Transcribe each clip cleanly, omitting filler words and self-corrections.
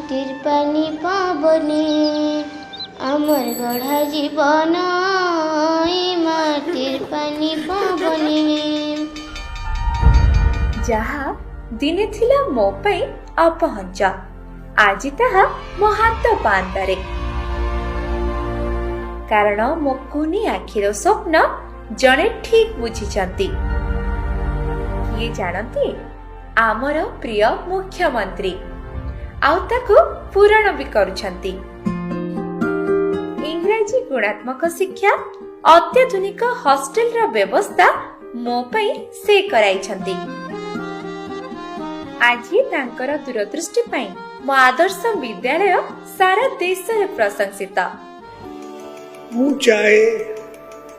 माटिर पानी पाबने आमर गढ़ा जीवन माटिर पानी पाबने जहा दिने थिला मो पई अपहंच आजि ताहा मो हाथ पांतारे कारण मो कुनी आखिर स्वप्न जणे ठीक बुझिचंती किए जानती आमर प्रिय मुख्यमंत्री आउ ताकू पूरण भी करुछंती। इंग्रजी गुणात्मक शिक्षा अत्याधुनिक हॉस्टेल रा व्यवस्था मो पई से कराइछंती। आज तांकर दूरदृष्टि पई मो आदर्श विद्यालय सारा देश रे प्रशंसित। मु चाहे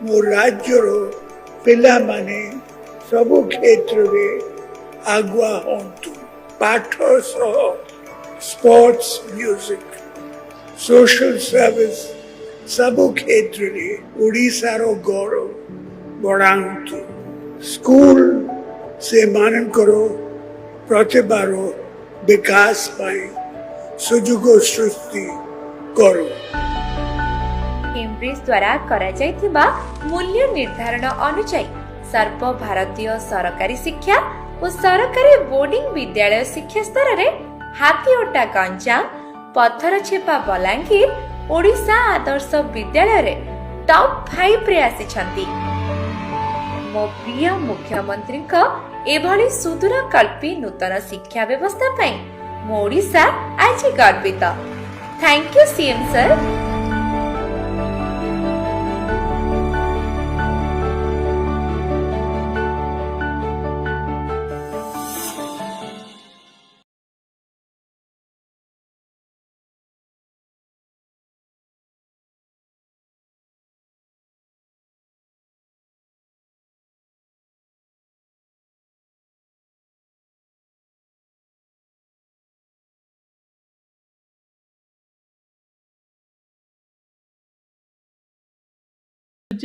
मो राज्यर पिला माने सबु क्षेत्र रे आगुआ होंतु पाठ सह स्पोर्ट्स म्यूजिक सोशल सर्विस सबु क्षेत्र रे ओडिशा रो गौरव बढ़ाउतु स्कूल से मानन करो प्रतिभारो विकास पाई सुजुग सृष्टि करो। केम्ब्रिज द्वारा करा जायतिबा मूल्य निर्धारण अनुसार सर्व भारतीय सरकारी शिक्षा और सरकारी बोर्डिंग विद्यालय शिक्षा स्तर रे हाथीओटा गंजाम पत्थर छेपा बलांगीर ओडिशा आदर्श विद्यालय रे टॉप 5 रे आसी। मो प्रिय मुख्यमंत्री का एभली सुदूर कल्पी नूतन शिक्षा व्यवस्था पई मो ओडिशा आज गर्वित। Thank you CM sir.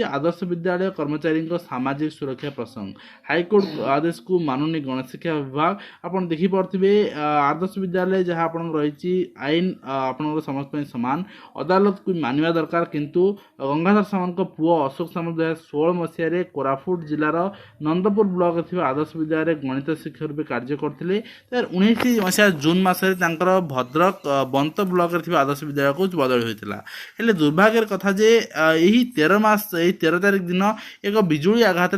आदर्श विद्यालय कर्मचारी सामाजिक सुरक्षा प्रसंग हाईकोर्ट आदेश को मानुनी गणशिक्षा विभाग आपन देखि पड़थिबे आदर्श विद्यालय जहाँ आपन रही आईन आपन समस्त समान अदालत को मानिबा दरकार किंतु गंगाधर सामंत पुओ अशोक सामंत 2016 मसीह कोरापुट जिलार नंदपुर ब्लॉक आदर्श विद्यालय गणित शिक्षक रूप कार्य करते 19 मसीहा जून मसरे भद्रक बंत ब्लॉक आदर्श विद्यालय को बदली होता है। दुर्भाग्यर कथा जे यही 13 मास 13 तारिख दिन एक बिजुली आघात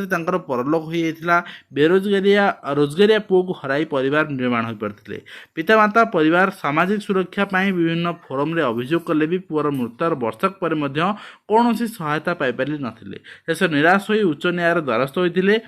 परलोक हो जाता रोजगारिया पुओ को हराई परिवार निर्माण हो पाते। पितामाता परिवार सामाजिक सुरक्षा पाई विभिन्न फोरम रे अभियोग कले भी पुअर मृत्युर वर्षक पर कौन सहायता पाई नथिले। शेष निराश हो उच्च न्यायालय द्वारस्थ होते।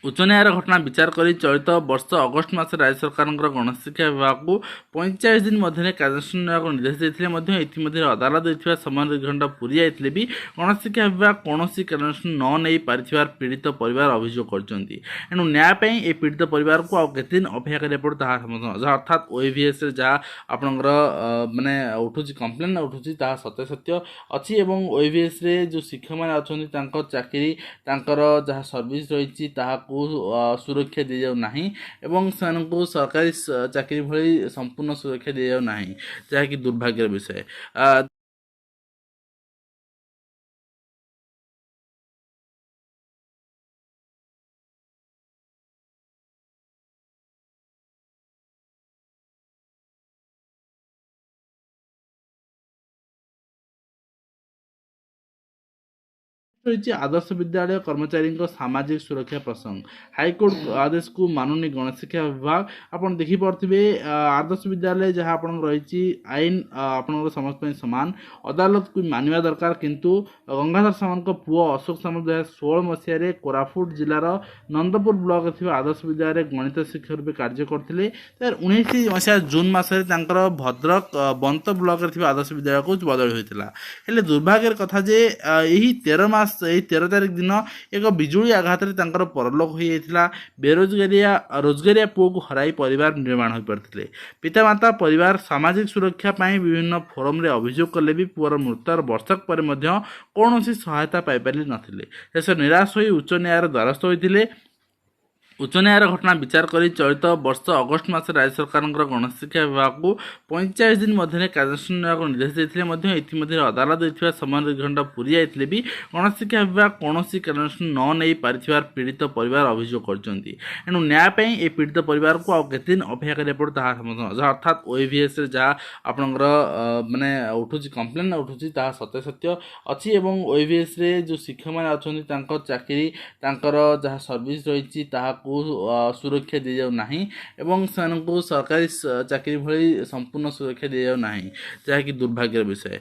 उच्च न्यायालय घटना विचार कर चलित वर्ष अगस्ट मास राज्य सरकार गणशिक्षा विभाग को 45 दिन मध्य कार्यानुष्ठान नेबाक निर्देश देते अदालत देथिबा समय घंटा पूरी जाइतिले भी गणशिक्षा विभाग कौन कार्यानुष्ठान न नहीं पारिथिबार पीड़ित परिवार अभियोग करछंती। एणु न्याय पई ए पीड़ित परिवार को आउ केते दिन अपेक्षा करिया पड़ो ताहा अर्थात ओएवीएस रे जहाँ आपनकर माने उठुची कंप्लेन उठुची ताहा सत्य सत्य अछि एवं ओएवीएस रे जो शिक्षक माने अछंती तांकर चाकरी तांकर जहाँ सर्विस रहिछि ताहा सुरक्षा दी जाऊ नाही एवं सेनको सरकारी चाकरी भली संपूर्ण सुरक्षा दी जाऊ नाही जहाँकि दुर्भाग्यर विषय। आदर्श विद्यालय कर्मचारी सामाजिक सुरक्षा प्रसंग हाईकोर्ट आदेश को मानुनी गणशिक्षा विभाग आपन देखि पड़थिबे आदर्श विद्यालय जहाँ आपन रही आईन आपन समस्त समान अदालत को मानिबा दरकार किंतु गंगाधर सामंत पुओ अशोक सामंत 2016 मसीह कोरापुट जिलार नंदपुर ब्लॉक आदर्श विद्यालय गणित शिक्षक रूप कार्य करते 19 मसीहा जून मसरे भद्रक बंत ब्लॉक आदर्श विद्यालय को बदली होता है। दुर्भाग्यर कथा जे यही 13 मास 13 तारिख दिन एक बिजुली आघात परलोक हो जाता रोजगारिया पुओ को हराई परिवार निर्माण हो पाते। पितामाता परिवार सामाजिक सुरक्षा पाई विभिन्न फोरम रे अभियोग कले भी पुअर मृत्युर वर्षक पर कौन सहायता पाई नथिले। शेष निराश हो उच्च न्यायालय द्वारस्थ होते। उच्च न्यायालय घटना विचार कर चलित वर्ष अगस्ट मास राज्य सरकार गणेश शिक्षा विभाग को 45 दिन मध्य कार्यानुष्ठान निर्देश देते अदालत देथिबा समय घंटा पूरी जाते भी गणेश शिक्षा विभाग कौन कार्यानुष्ठान न नहीं पारिथिबार पीड़ित परिवार अभियोग करछन्ती। एणु न्याय पे ए पीड़ित परिवार को आउ केते दिन अपेक्षा करिया पड़ो ताहा समझ अर्थात ओएवीएस रे जहाँ आपनकर माने उठुची कंप्लेन उठुची ताहा सत्य सत्य अछि एवं ओएवीएस रे जो शिक्षक माने अछन्ती तांकर चाकरी तांकर जहाँ सर्विस रहिछि ताहा सुरक्षा दी जाउ नाही एवं सेनको सरकारी चाकरी भली संपूर्ण सुरक्षा दी जाउ नाही जहाँकि दुर्भाग्यर विषय।